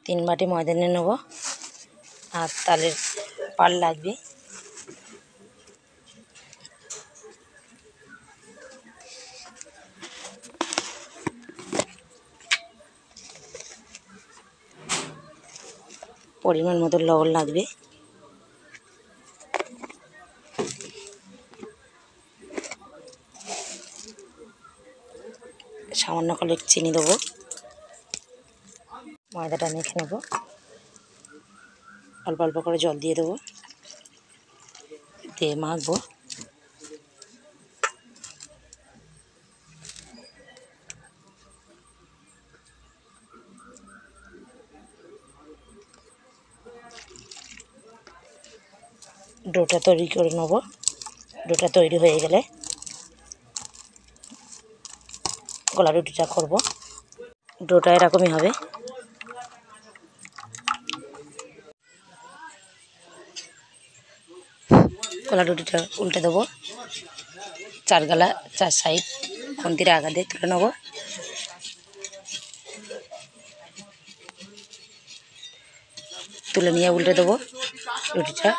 3 বাটি ময়দা নিয়ে নেব আর তালের পাল লাগবে। পরিমাণ মতো লবণ লাগবে। সামান্য করে চিনি দেবো। ময়দাটা মেখে নেব। অল্প অল্প করে জল দিয়ে দেবো, দিয়ে মাখবো। ডোটা তৈরি করে নেব। ডোটা তৈরি হয়ে গেলে গোলা রুটিটা করব। ডোটা এরকমই হবে। গোলা রুটিটা উল্টে দেবো। 4 গালা 4 সাইড খুন্তির আগা দিয়ে তুলে নেব। তুলে নিয়ে উল্টে দেবো রুটিটা।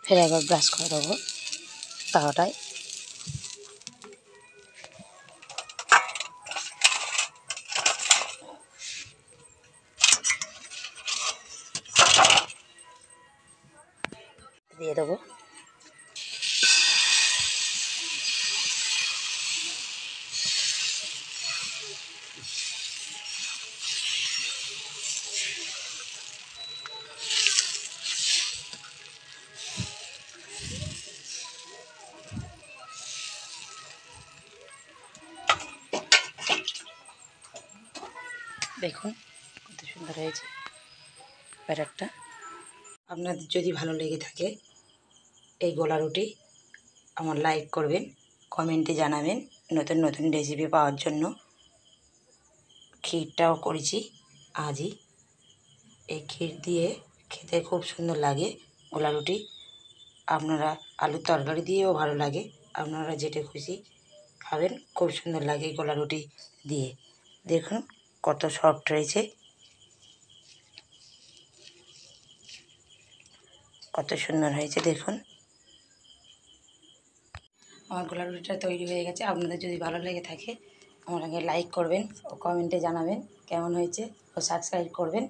ফের একবার ব্রাশ করে দেবো তাওয়াটায়। দিয়ে দেবো। দেখুন কত সুন্দর হয়েছে ব্যাটারটা। আপনাদের যদি ভালো লেগে থাকে এই গোলা রুটি, আমার লাইক করবেন, কমেন্টে জানাবেন। নতুন নতুন রেসিপি পাওয়ার জন্য ক্ষীরটাও করেছি আজই। এই ক্ষীর দিয়ে খেতে খুব সুন্দর লাগে গোলা রুটি। আপনারা আলুর তরকারি দিয়েও ভালো লাগে, আপনারা যেটা খুশি খাবেন। খুব সুন্দর লাগে গোলা রুটি দিয়ে। দেখুন কত সফট হয়েছে, কত সুন্দর হয়েছে দেখুন। আমার গোলা রুটিটা তৈরি হয়ে গেছে। আপনাদের যদি ভালো লেগে থাকে আমাকে লাইক করবেন ও কমেন্টে জানাবেন কেমন হয়েছে, ও সাবস্ক্রাইব করবেন।